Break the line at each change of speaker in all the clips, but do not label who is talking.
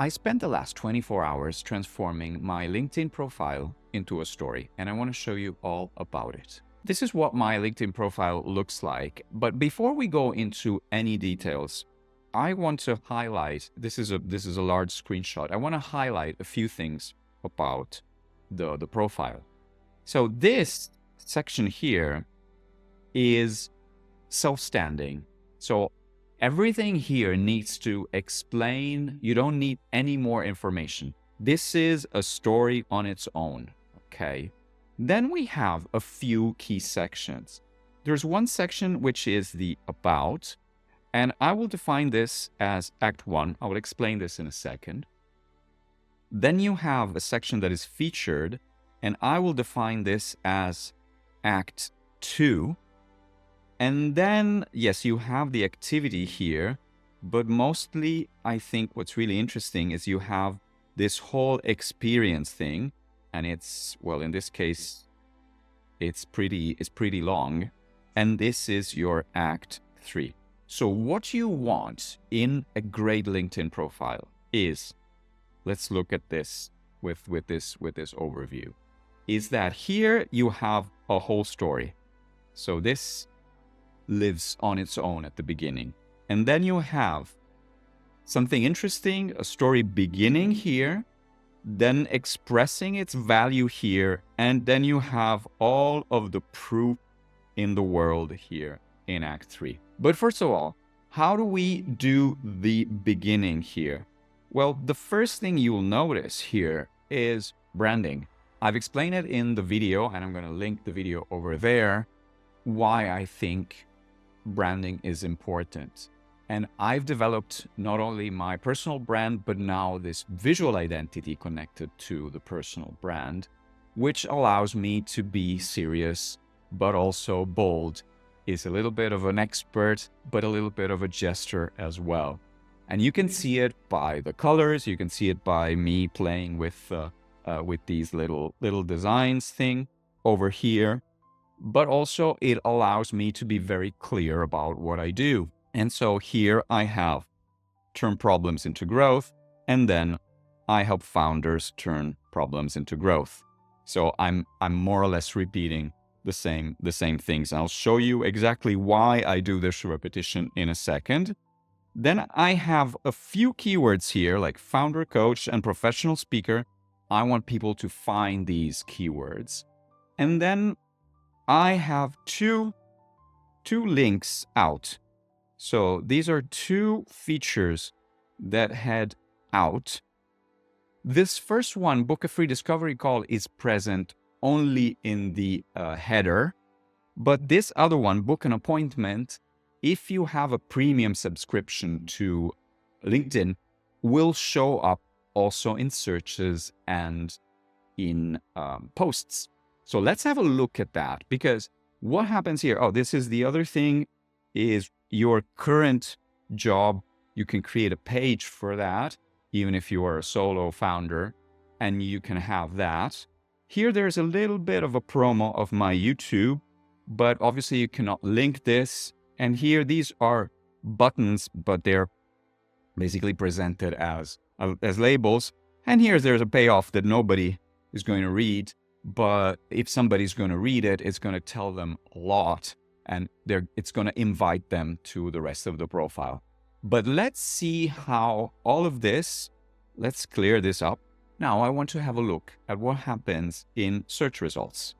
I spent the last 24 hours transforming my LinkedIn profile into a story, and I want to show you all about it. This is what my LinkedIn profile looks like, but before we go into any details, I want to highlight, this is a large screenshot. I want to highlight a few things about the profile. So this section here is self-standing. So everything here needs to explain. You don't need any more information. This is a story on its own, okay? Then we have a few key sections. There's one section which is the about, and I will define this as Act 1. I will explain this in a second. Then you have a section that is featured, and I will define this as Act 2. And then, yes, you have the activity here, but mostly I think what's really interesting is you have this whole experience thing, and it's, well, in this case, it's pretty long, and this is your Act 3. So what you want in a great LinkedIn profile is, let's look at this with this overview, is that here you have a whole story. So this lives on its own at the beginning. And then you have something interesting, a story beginning here, then expressing its value here, and then you have all of the proof in the world here in Act 3. But first of all, how do we do the beginning here? Well, the first thing you'll notice here is branding. I've explained it in the video, and I'm going to link the video over there, why I think branding is important. And I've developed not only my personal brand, but now this visual identity connected to the personal brand, which allows me to be serious, but also bold. Is a little bit of an expert, but a little bit of a jester as well. And you can see it by the colors. You can see it by me playing with these little designs thing over here. But also it allows me to be very clear about what I do. And so here I have turn problems into growth, and then I help founders turn problems into growth. So I'm more or less repeating the same things. I'll show you exactly why I do this repetition in a second. Then I have a few keywords here like founder, coach, and professional speaker. I want people to find these keywords. And then I have two links out. So these are two features that head out. This first one, book a free discovery call, is present only in the header. But this other one, book an appointment, if you have a premium subscription to LinkedIn, will show up also in searches and in posts. So let's have a look at that, because what happens here, this is the other thing, is your current job. You can create a page for that, even if you are a solo founder, and you can have that. Here, there's a little bit of a promo of my YouTube, but obviously you cannot link this. And here, these are buttons, but they're basically presented as labels. And here, there's a payoff that nobody is going to read. But if somebody's going to read it, it's going to tell them a lot, and it's going to invite them to the rest of the profile. But let's see how all of this, let's clear this up. Now I want to have a look at what happens in search results.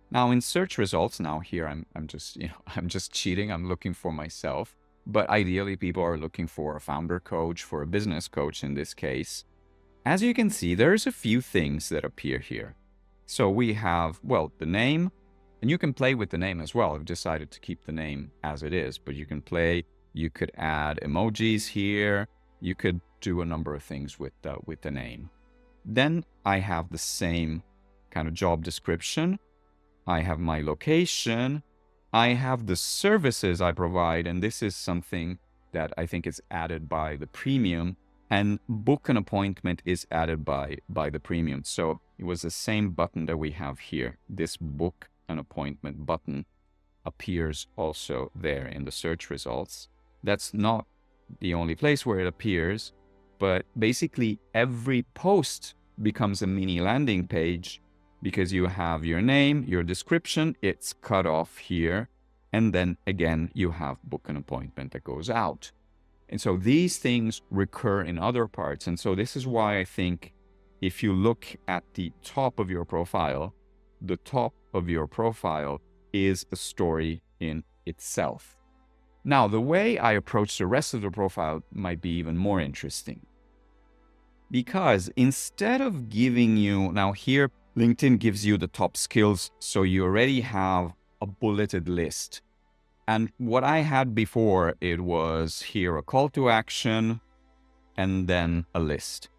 Now in search results, now here I'm just cheating. I'm looking for myself, but ideally people are looking for a founder coach, for a business coach in this case. As you can see, there's a few things that appear here. So we have, well, the name, and you can play with the name as well. I've decided to keep the name as it is, but you can play, you could add emojis here. You could do a number of things with the name. Then I have the same kind of job description. I have my location. I have the services I provide, and this is something that I think is added by the premium, and book an appointment is added by the premium. So it was the same button that we have here. This book an appointment button appears also there in the search results. That's not the only place where it appears. but basically every post becomes a mini landing page because you have your name, your description, it's cut off here. And then again, you have book an appointment that goes out. And so these things recur in other parts. And so this is why I think if you look at the top of your profile, the top of your profile is a story in itself. Now, the way I approach the rest of the profile might be even more interesting. Because instead of giving you, now here, LinkedIn gives you the top skills, so you already have a bulleted list. And what I had before, it was here a call to action and then a list.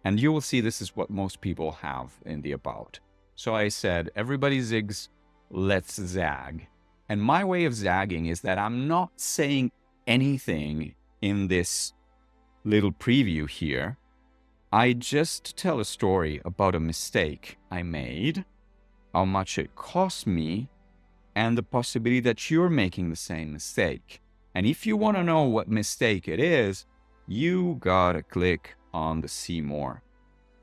And you will see this is what most people have in the about. So I said, everybody zigs, let's zag. And my way of zagging is that I'm not saying anything in this little preview here. I just tell a story about a mistake I made, how much it cost me, and the possibility that you're making the same mistake. And if you want to know what mistake it is, you gotta click on the see more.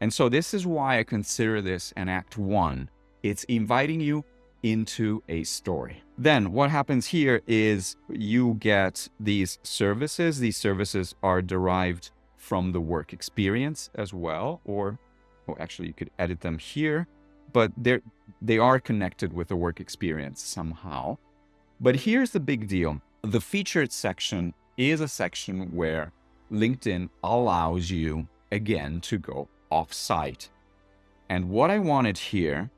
And so this is why I consider this an act one. It's inviting you into a story. Then what happens here is you get these services. These services are derived from the work experience as well, or actually you could edit them here, but they are connected with the work experience somehow. But here's the big deal. The featured section is a section where LinkedIn allows you, again, to go off-site. And what I wanted here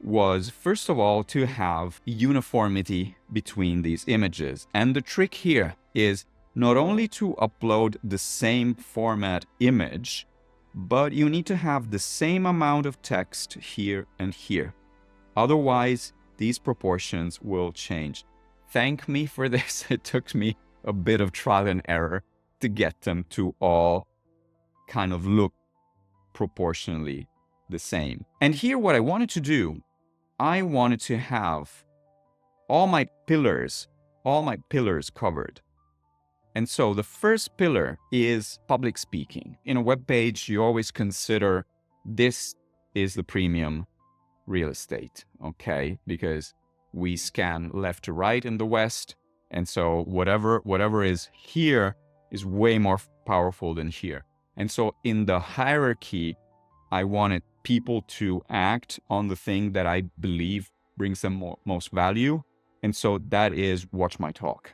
was, first of all, to have uniformity between these images. And the trick here is not only to upload the same format image, but you need to have the same amount of text here and here. Otherwise, these proportions will change. Thank me for this. It took me a bit of trial and error to get them to all kind of look proportionally the same. And here what I wanted to do, I wanted to have all my pillars covered. And so the first pillar is public speaking. In a web page, you always consider this is the premium real estate, okay? Because we scan left to right in the West. And so whatever is here is way more powerful than here. And so in the hierarchy, I wanted people to act on the thing that I believe brings them most value. And so that is watch my talk.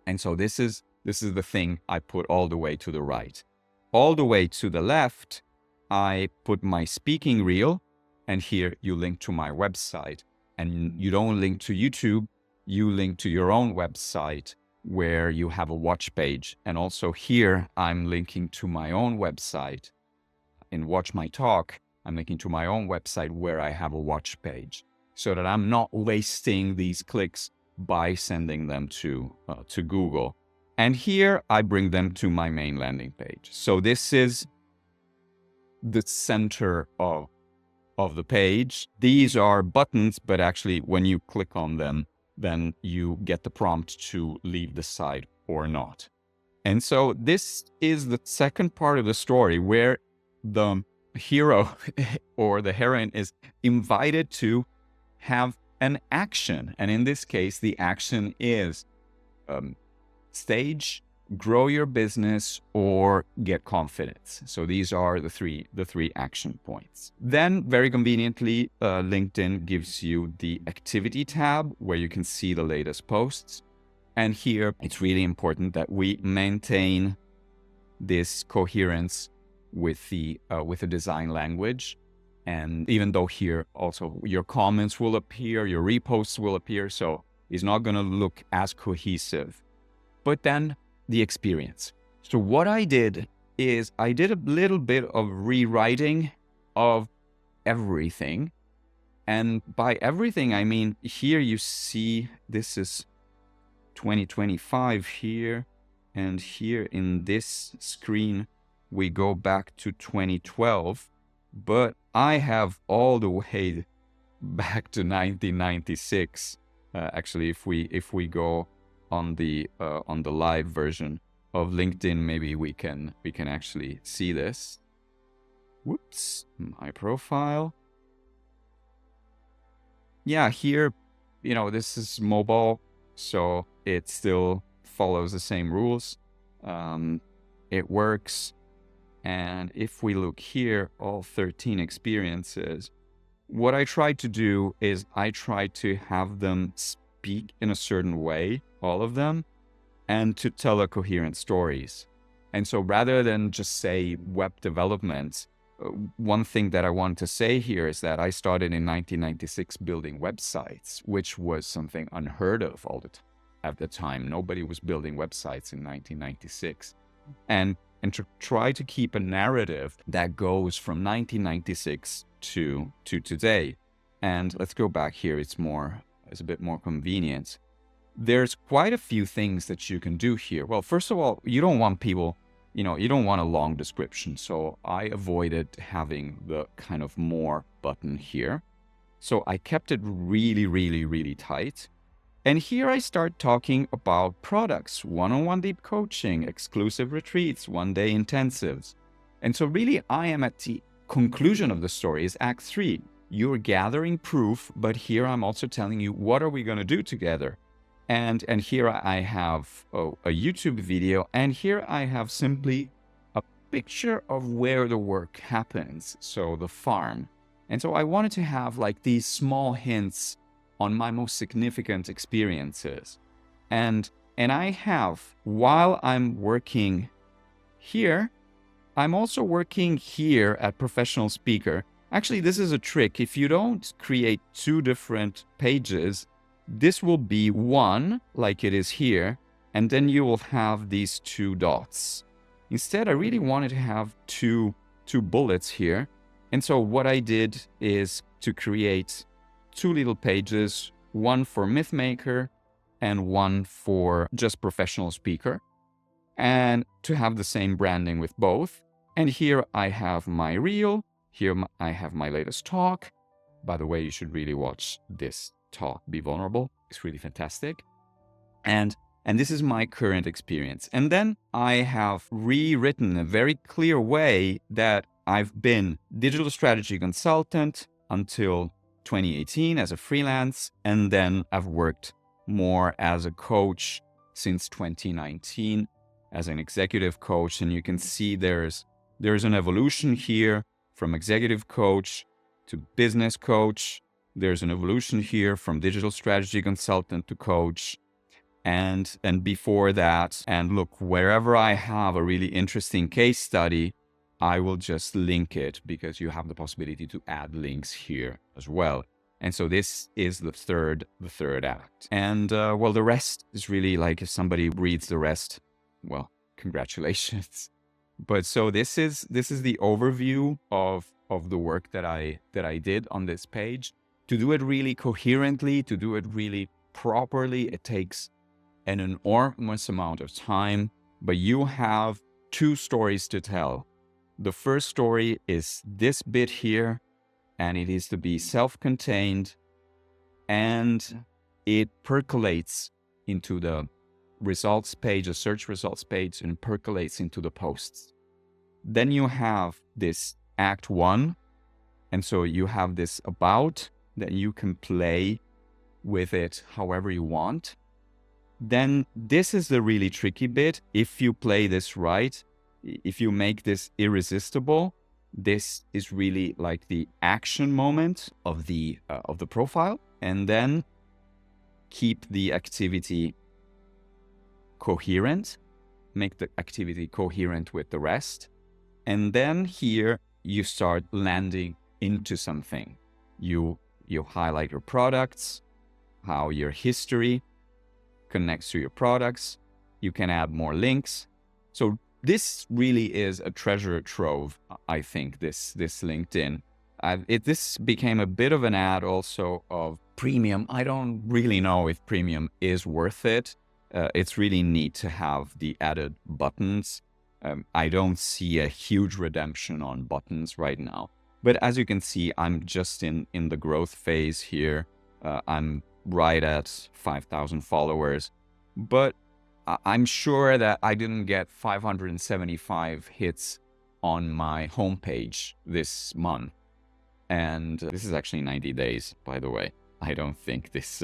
And so this is the thing I put all the way to the right. All the way to the left, I put my speaking reel, and here you link to my website. And you don't link to YouTube, you link to your own website where you have a watch page. And also here, I'm linking to my own website. In Watch My Talk, I'm linking to my own website where I have a watch page, so that I'm not wasting these clicks by sending them to Google. And here I bring them to my main landing page. So this is the center of the page. These are buttons, but actually when you click on them, then you get the prompt to leave the site or not. And so this is the second part of the story where the hero or the heroine is invited to have an action. And in this case, the action is stage, grow your business, or get confidence. So these are the three action points. Then very conveniently, LinkedIn gives you the activity tab where you can see the latest posts. And here it's really important that we maintain this coherence with the design language. And even though here also your comments will appear, your reposts will appear, so it's not going to look as cohesive. But then the experience. So what I did is I did a little bit of rewriting of everything. And by everything, I mean, here you see this is 2025 here. And here in this screen, we go back to 2012. But I have all the way back to 1996. Actually, if we go on the live version, of LinkedIn, maybe we can actually see this. Whoops, my profile. Yeah, here, this is mobile, so it still follows the same rules. It works. And if we look here, all 13 experiences, what I try to do is I try to have them speak in a certain way, all of them, and to tell a coherent stories. And so rather than just say web development, one thing that I wanted to say here is that I started in 1996 building websites, which was something unheard of at the time. Nobody was building websites in 1996. And to try to keep a narrative that goes from 1996 to today. And let's go back here. It's a bit more convenient. There's quite a few things that you can do here. Well, first of all, you don't want people, you don't want a long description. So I avoided having the kind of more button here. So I kept it really, really, really tight. And here I start talking about products, one-on-one deep coaching, exclusive retreats, one-day intensives. And so really I am at the conclusion of the story is Act 3. You're gathering proof, but here I'm also telling you, what are we going to do together? And here I have a YouTube video, and here I have simply a picture of where the work happens, so the farm. And so I wanted to have like these small hints on my most significant experiences. And I have, while I'm working here, I'm also working here at Professional Speaker. Actually, this is a trick. If you don't create two different pages, this will be one, like it is here, and then you will have these two dots. Instead, I really wanted to have two bullets here. And so what I did is to create two little pages, one for Mythmaker and one for just Professional Speaker, and to have the same branding with both. And here I have my reel. Here I have my latest talk. By the way, you should really watch this talk, Be Vulnerable. It's really fantastic. And this is my current experience. And then I have rewritten in a very clear way that I've been digital strategy consultant until 2018 as a freelance, and then I've worked more as a coach since 2019 as an executive coach. And you can see there's an evolution here from executive coach to business coach. There's an evolution here from digital strategy consultant to coach. And before that, and look, wherever I have a really interesting case study, I will just link it, because you have the possibility to add links here as well. And so this is the third act. And well, the rest is really like, if somebody reads the rest, well, congratulations. But so this is the overview of the work that I did on this page. To do it really coherently, to do it really properly, it takes an enormous amount of time, but you have two stories to tell. The first story is this bit here, and it is to be self-contained, and it percolates into the results page, the search results page, and percolates into the posts. Then you have this Act 1, and so you have this about that you can play with it however you want. Then this is the really tricky bit. If you play this right, if you make this irresistible, this is really like the action moment of the profile, and then keep the activity coherent, make the activity coherent with the rest. And then here you start landing into something. You highlight your products, how your history connects to your products. You can add more links. So this really is a treasure trove, I think, this LinkedIn. This became a bit of an ad also of premium. I don't really know if premium is worth it. It's really neat to have the added buttons. I don't see a huge redemption on buttons right now. But as you can see, I'm just in the growth phase here. I'm right at 5,000 followers. But I'm sure that I didn't get 575 hits on my homepage this month. And this is actually 90 days, by the way. I don't think this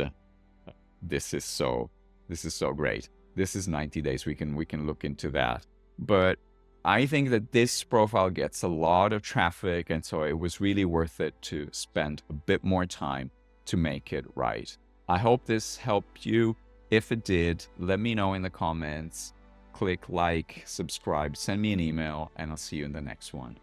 is so great. This is 90 days. We can look into that. But I think that this profile gets a lot of traffic, and so it was really worth it to spend a bit more time to make it right. I hope this helped you. If it did, let me know in the comments. Click like, subscribe, send me an email, and I'll see you in the next one.